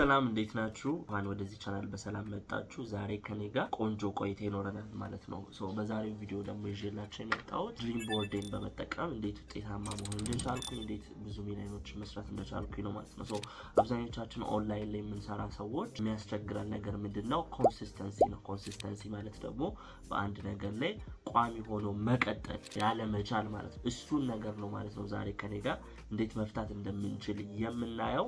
ሰላም እንዴት ናችሁ? እንኳን ወደዚህ ቻናል በሰላም መጣችሁ። ዛሬ ከኔ ጋር ቆንጆ ቆይታ ይኖረናል ማለት ነው። በዛሬው ቪዲዮ ደግሞ ይዤላችሁ የመጣሁት ድሪም ቦርድን በመጠቀም እንዴት ውጤታማ መሆን እንደቻልኩኝ፣ እንዴት ብዙ ሚሊዮኖችን መስራት እንደቻልኩኝ ነው ማለት ነው። አብዛኞቻችን ኦንላይን ላይ የምንሰራ ሰዎች የሚያስቸግረን ነገር ምንድነው? ኮንሲስተንሲ ነው። ኮንሲስተንሲ ማለት ደግሞ በአንድ ነገር ላይ ቋሚ ሆኖ መቀጠል ያለ መቻል ማለት ነው። እሱን ነገር ነው ማለት ነው ዛሬ ከኔ ጋር እንዴት መፍታት እንደምንችል የምናየው።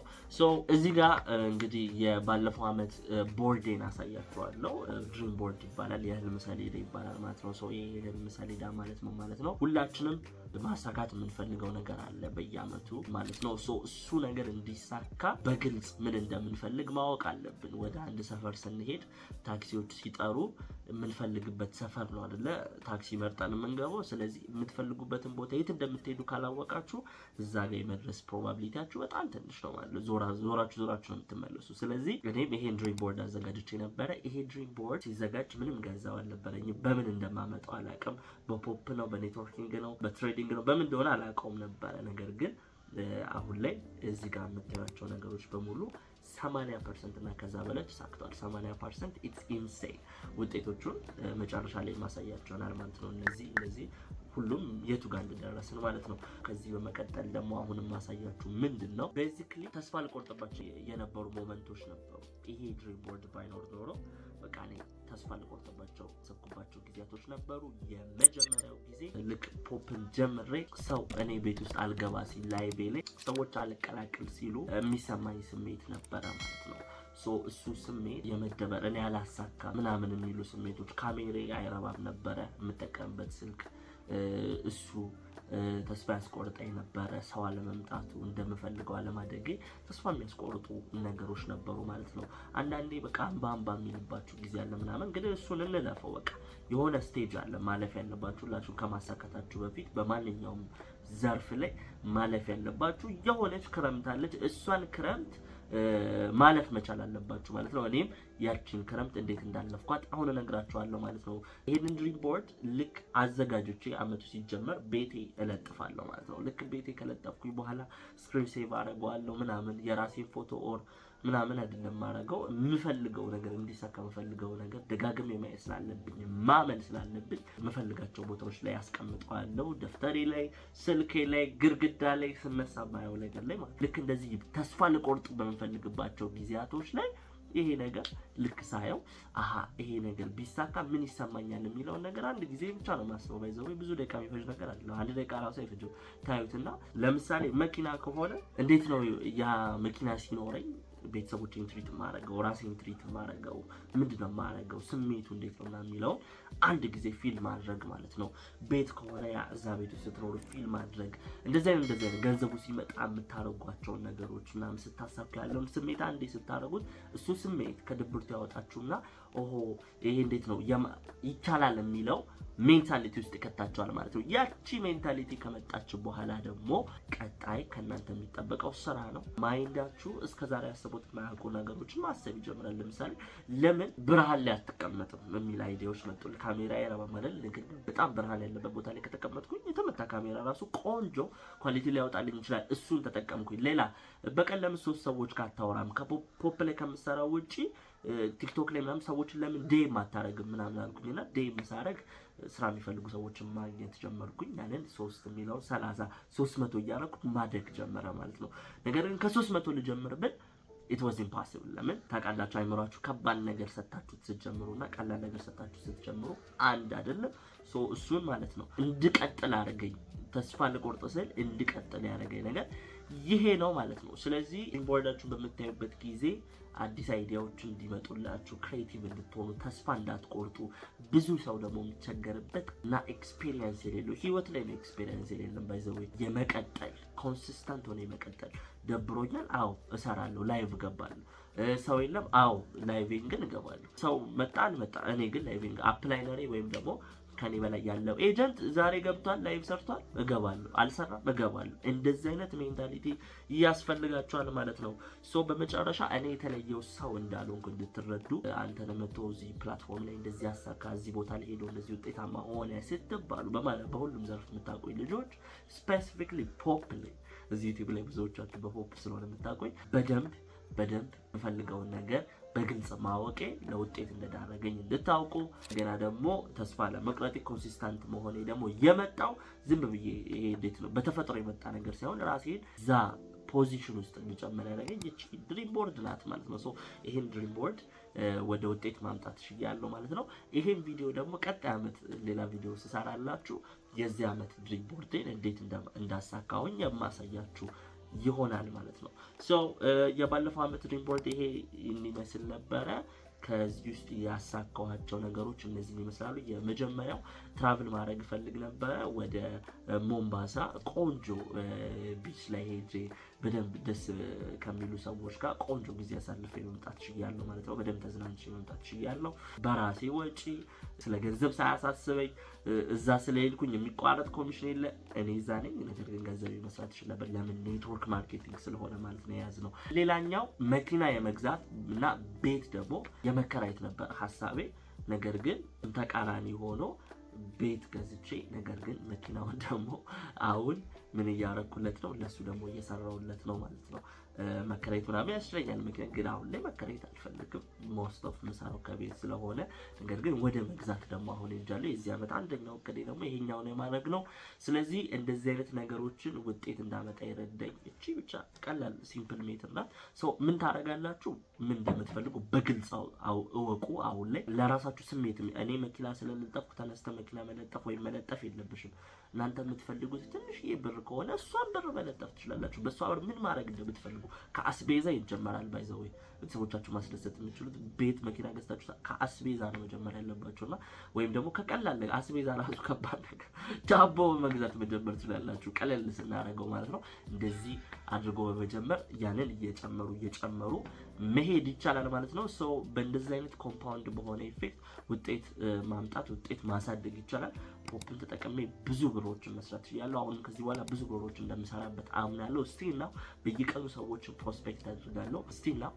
እዚህ ጋር እንግዲህ የባለፈው አመት ቦርዴን አሳያችኋለሁ። ድሪም ቦርድ ይባላል፣ የህልም ሰሌዳ ይባላል ማለት ነው። ይሄ የህልም ሰሌዳ ማለት ምን ማለት ነው? ሁላችንም ማሳካት የምንፈልገው ነገር አለ በየአመቱ ማለት ነው። እሱ ነገር እንዲሳካ በግልጽ ምን እንደምንፈልግ ማወቅ አለብን። ወደ አንድ ሰፈር ስንሄድ ታክሲዎች ሲጠሩ የምንፈልግበት ሰፈር ነው አይደለ? ታክሲ መርጠን የምንገባው። ስለዚህ የምትፈልጉበትን ቦታ የት እንደምትሄዱ ካላወቃችሁ እዛ ጋር የመድረስ ፕሮባቢሊቲያችሁ በጣም ትንሽ ነው ማለት ነው። ዞራችሁ ነው የምትመለሱ። ስለዚህ እኔም ይሄን ድሪም ቦርድ አዘጋጅቼ ነበረ። ይሄ ድሪም ቦርድ ሲዘጋጅ ምንም ገንዘብ አልነበረኝም። በምን እንደማመጣው አላውቅም። በፖፕ ነው፣ በኔትወርኪንግ ነው፣ በትሬዲንግ ነው፣ በምን እንደሆነ አላውቀውም ነበረ። ነገር ግን አሁን ላይ እዚህ ጋር የምታዩቸው ነገሮች በሙሉ 80% እና ከዛ በላይ ተሳክቷል። 80% ኢትስ ኢንሴን። ውጤቶቹን መጨረሻ ላይ ማሳያቸውናል ማለት ነው። እነዚህ ሁሉም የቱ ጋር እንደደረስን ማለት ነው። ከዚህ በመቀጠል ደግሞ አሁንም ማሳያችሁ ምንድነው ቤዚክሊ ተስፋ ልቆርጥባቸው የነበሩ ሞመንቶች ነበሩ። ይሄ ድሪም ቦርድ ባይኖር ኖሮ በቃ እኔ ተስፋ ልቆርጥባቸው ሰኩባቸው ጊዜያቶች ነበሩ። የመጀመሪያው ጊዜ ልክ ፖፕን ጀምሬ ሰው እኔ ቤት ውስጥ አልገባ ሲል ላይቬ ላይ ሰዎች አልቀላቅል ሲሉ የሚሰማኝ ስሜት ነበረ ማለት ነው። እሱ ስሜት የመደበር እኔ ያላሳካ ምናምን የሚሉ ስሜቶች፣ ካሜሬ አይረባም ነበረ የምጠቀምበት ስልክ፣ እሱ ተስፋ ያስቆርጠኝ ነበረ። ሰው አለመምጣቱ፣ እንደምፈልገው አለማደጌ ተስፋ የሚያስቆርጡ ነገሮች ነበሩ ማለት ነው። አንዳንዴ በቃ አንባ የሚልባችሁ ጊዜ አለ ምናምን፣ ግን እሱን እንለፈው። በቃ የሆነ ስቴጅ አለ ማለፍ ያለባችሁ ሁላችሁ ከማሳካታችሁ በፊት በማንኛውም ዘርፍ ላይ ማለፍ ያለባችሁ የሆነች ክረምት አለች። እሷን ክረምት ማለፍ መቻል አለባችሁ ማለት ነው። እኔም ያቺን ክረምት እንዴት እንዳለፍኳት አሁን እነግራችኋለሁ ማለት ነው። ይሄንን ድሪም ቦርድ ልክ አዘጋጆቼ አመቱ ሲጀመር ቤቴ እለጥፋለሁ ማለት ነው። ልክ ቤቴ ከለጠፍኩኝ በኋላ ስክሪን ሴቭ አደርገዋለሁ ምናምን። የራሴን ፎቶ ኦር ምናምን አይደለም ማረገው። የምፈልገው ነገር እንዲሳካ የምፈልገው ነገር ደጋግሜ ማየት ስላለብኝ ማመን ስላለብኝ የምፈልጋቸው ቦታዎች ላይ አስቀምጠዋለሁ። ደፍተሬ ላይ፣ ስልኬ ላይ፣ ግርግዳ ላይ፣ ስነሳ ማየው ነገር ላይ ማለት ልክ እንደዚህ ተስፋ ልቆርጥ በምፈልግባቸው ጊዜያቶች ላይ ይሄ ነገር ልክ ሳየው ይሄ ነገር ቢሳካ ምን ይሰማኛል የሚለውን ነገር አንድ ጊዜ ብቻ ነው ማስበው። ባይዘው ብዙ ደቂቃ የሚፈጅ ነገር አይደለም። አንድ ደቂቃ ራሱ አይፈጅም። ታዩትና ለምሳሌ መኪና ከሆነ እንዴት ነው ያ መኪና ሲኖረኝ ቤተሰቦቼን ትሪት ማረገው፣ ራሴን ትሪት ማረገው፣ ምንድነው ማረገው፣ ስሜቱ እንዴት ነው የሚለው አንድ ጊዜ ፊል ማድረግ ማለት ነው። ቤት ከሆነ ያ እዛ ቤት ውስጥ ስትኖሩ ፊል ማድረግ፣ እንደዚህ አይነት ገንዘቡ ሲመጣ የምታረጓቸው ነገሮች ምናምን ስታሳካ ያለውን ስሜት አንዴ ስታረጉት እሱ ስሜት ከድብርቱ ያወጣችሁና ይሄ እንዴት ነው ይቻላል የሚለው ሜንታሊቲ ውስጥ ይከታቸዋል ማለት ነው። ያቺ ሜንታሊቲ ከመጣች በኋላ ደግሞ ቀጣይ ከናንተ የሚጠበቀው ስራ ነው። ማይንዳችሁ እስከዛሬ ያሰቡት ማያውቁ ነገሮችን ማሰብ ይጀምራል። ለምሳሌ ለምን ብርሃን ላይ አትቀመጥም የሚል አይዲያዎች መጡልኝ። ካሜራ ያረባ ማለት ግን በጣም ብርሃን ያለበት ቦታ ላይ ከተቀመጥኩኝ የተመታ ካሜራ ራሱ ቆንጆ ኳሊቲ ሊያወጣልኝ ይችላል። እሱን ተጠቀምኩኝ። ሌላ በቀን ለምን 3 ሰዎች ካታወራም ከፖፕ ላይ ከምሰራው ውጪ ቲክቶክ ላይ ምናምን ሰዎችን ለምን ዴም አታረግም ምናምን አልኩኝና ዴም ሳረግ ስራ የሚፈልጉ ሰዎችን ማግኘት ጀመርኩኝ። ያንን 3 ሚሊዮን 30 300 እያረኩት ማደግ ጀመረ ማለት ነው። ነገር ግን ከ300 ልጀምር ብል it was impossible። ለምን ታውቃላችሁ? አይምሯችሁ ከባድ ነገር ሰጣችሁ ስትጀምሩና ቀላል ነገር ሰጣችሁ ስትጀምሩ አንድ አይደለም። እሱን ማለት ነው እንድቀጥል አረገኝ። ተስፋ ልቆርጥ ስል እንድቀጥል ያረገኝ ነገር ይሄ ነው ማለት ነው። ስለዚህ ኢንቦርዳችሁን በምታዩበት ጊዜ አዲስ አይዲያዎችን እንዲመጡላችሁ፣ ክሬቲቭ እንድትሆኑ፣ ተስፋ እንዳትቆርጡ። ብዙ ሰው ደግሞ የሚቸገርበት እና ኤክስፒሪየንስ የሌለው ህይወት ላይ ነው። ኤክስፒሪየንስ የሌለም ባይዘው የመቀጠል ኮንሲስተንት ሆነ የመቀጠል ደብሮኛል፣ እሰራለሁ፣ ላይቭ እገባለሁ። ሰው የለም፣ ላይቪንግ ግን እገባለሁ። ሰው መጣ እኔ ግን ላይቪንግ አፕላይነሬ ወይም ደግሞ ከኔ በላይ ያለው ኤጀንት ዛሬ ገብቷል፣ ላይቭ ሰርቷል፣ እገባለሁ፣ አልሰራም፣ እገባለሁ። እንደዚህ አይነት ሜንታሊቲ ያስፈልጋቸዋል ማለት ነው። በመጨረሻ እኔ የተለየው ሰው እንዳልሆንኩ እንድትረዱ አንተን መጥቶ እዚህ ፕላትፎርም ላይ እንደዚህ ያሳካ እዚህ ቦታ ላይ ሄዶ እንደዚህ ውጤታማ ሆነ ስትባሉ በሁሉም ዘርፍ የምታውቁኝ ልጆች ስፔሲፊክሊ ፖፕ ላይ እዚህ ዩቲዩብ ላይ ብዙዎቻችሁ በፖፕ ስለሆነ የምታውቁኝ በደንብ በደንብ የምፈልገውን ነገር በግልጽ ማወቄ ለውጤት እንደዳረገኝ እንድታውቁ ገና ደግሞ ተስፋ ለመቅረጥ ኮንሲስታንት መሆኔ ደግሞ የመጣው ዝም ብዬ ይሄ እንዴት ነው በተፈጥሮ የመጣ ነገር ሳይሆን ራሴን ዛ ፖዚሽን ውስጥ እንድጨምር ያደረገኝ እቺ ድሪም ቦርድ ናት ማለት ነው። ሶ ይሄን ድሪም ቦርድ ወደ ውጤት ማምጣት ይችላል ማለት ነው። ይሄን ቪዲዮ ደግሞ ቀጣይ አመት ሌላ ቪዲዮ ስሰራላችሁ የዚህ አመት ድሪም ቦርዴን እንዴት እንዳሳካውኝ የማሳያችሁ ይሆናል ማለት ነው። ሶ የባለፈው አመት ድሪም ቦርድ ይሄ ይመስል ነበረ። ከዚህ ውስጥ ያሳካዋቸው ነገሮች እነዚህ ይመስላሉ። የመጀመሪያው ትራቭል ማድረግ ፈልግ ነበረ ወደ ሞምባሳ ቆንጆ ቢች ላይ ሄጄ በደንብ ደስ ከሚሉ ሰዎች ጋር ቆንጆ ጊዜ አሳልፌ መምጣት ችያለሁ ማለት ነው። በደንብ ተዝናንቼ መምጣት ችያለሁ በራሴ ወጪ፣ ስለ ገንዘብ ሳያሳስበኝ። እዛ ስለሄድኩኝ የሚቋረጥ ኮሚሽን የለ፣ እኔ እዛ ነኝ። ነገር ግን ገንዘብ መስራት ይችላል ነበር። ለምን? ኔትወርክ ማርኬቲንግ ስለሆነ ማለት ነው የያዝነው። ሌላኛው መኪና የመግዛት እና ቤት ደግሞ የመከራየት ነበር ሐሳቤ። ነገር ግን ተቃራኒ ሆኖ ቤት ገዝቼ ነገር ግን መኪናውን ደግሞ አሁን ምን እያረኩለት ነው? ለሱ ደግሞ እየሰራውለት ነው ማለት ነው። መከራየት ምናምን ያስችለኛል። ምክንያት ግን አሁን ላይ መከራየት አልፈልግም። ሞስት ኦፍ ምሳው ከቤት ስለሆነ ነገር ግን ወደ መግዛት ደግሞ አሁን እንጃለሁ። የዚህ አመት አንደኛው እቅዴ ደግሞ ይሄኛው ነው ማድረግ ነው። ስለዚህ እንደዚህ አይነት ነገሮችን ውጤት እንዳመጣ ይረዳኝ እቺ ብቻ ቀላል ሲምፕል ሜትር ናት። ሶ ምን ታረጋላችሁ? ምን እንደምትፈልጉ በግልጽ እወቁ። አሁን ላይ ለራሳችሁ ስሜት እኔ መኪና ስለለጠፍኩ ተነስተ መኪና መለጠፍ ወይ መለጠፍ የለብሽም። እናንተ የምትፈልጉት ትንሽዬ ብር ከሆነ እሷን ብር መለጠፍ ትችላላችሁ። በሷ ብር ምን ማድረግ እንደምትፈልጉ ከአስቤዛ ይጀምራል። ባይዘው ቤተሰቦቻችሁ ማስደሰት የምትችሉት ቤት መኪና ገዝታችሁ ከአስቤዛ ነው መጀመር ያለባችሁና ወይም ደግሞ ከቀላል አስቤዛ ራሱ ከባድ ነገር ዳቦ መግዛት መጀመር ትችላላችሁ። ቀለል ስናደርገው ማለት ነው። እንደዚህ አድርጎ በመጀመር ያንን እየጨመሩ መሄድ ይቻላል ማለት ነው። ሶ በእንደዚህ አይነት ኮምፓውንድ በሆነ ኢፌክት ውጤት ማምጣት ውጤት ማሳደግ ይቻላል። ፖፕን ተጠቅሜ ብዙ ብሮችን መስራት ይችላል። አሁን ከዚህ በኋላ ብዙ ብሮችን እንደምሰራበት አምናለሁ። ስቲል ነው በየቀኑ ሰዎችን ፕሮስፔክት አድርጋለሁ። ስቲል ነው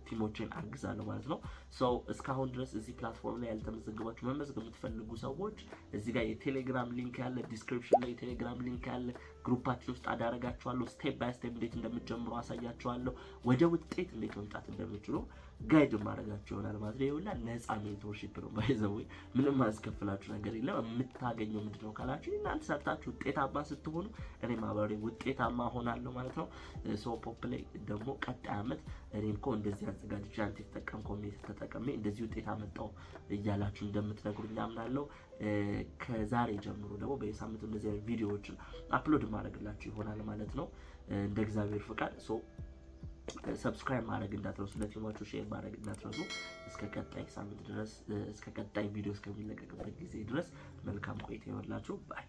ቲሞችን አግዛለሁ ማለት ነው። ሶ እስካሁን ድረስ እዚህ ፕላትፎርም ላይ ያልተመዘገባችሁ መመዝገብ የምትፈልጉ ሰዎች እዚህ ጋር የቴሌግራም ሊንክ ያለ፣ ዲስክሪፕሽን ላይ የቴሌግራም ሊንክ ያለ፣ ግሩፓችን ውስጥ አዳረጋችኋለሁ። ስቴፕ ባይ ስቴፕ እንዴት እንደምትጀምሩ አሳያችኋለሁ። ወደ ውጤት እንዴት መምጣት እንደምትችሉ ጋይድ ማድረጋችሁ ይሆናል ማለት ነው። ይኸውላ ነፃ ሜንቶርሺፕ ነው። ባይዘው ምንም ማስከፍላችሁ ነገር የለም። የምታገኘው ምንድነው ካላችሁ እናንተ ሰርታችሁ ውጤታማ ስትሆኑ እኔ ማብራሪ ውጤታማ ሆናለሁ ማለት ነው። ሶ ፖፕ ላይ ደግሞ ቀጣይ አመት እኔም እኮ እንደዚህ አዘጋጅቼ አንተ ተጠቀምከው ተጠቀሜ እንደዚህ ውጤት አመጣው እያላችሁ እንደምትነግሩኝ አምናለሁ። ከዛሬ ጀምሮ ደግሞ በየሳምንቱ እንደዚህ አይነት ቪዲዮዎችን አፕሎድ ማድረግላችሁ ይሆናል ማለት ነው እንደ እግዚአብሔር ፍቃድ። ሶ ሰብስክራይብ ማድረግ እንዳትረሱ፣ ለቲማችሁ ሼር ማድረግ እንዳትረሱ። እስከ ቀጣይ ሳምንት ድረስ እስከ ቀጣይ ቪዲዮ እስከሚለቀቅበት ጊዜ ድረስ መልካም ቆይታ ይሆንላችሁ። ባይ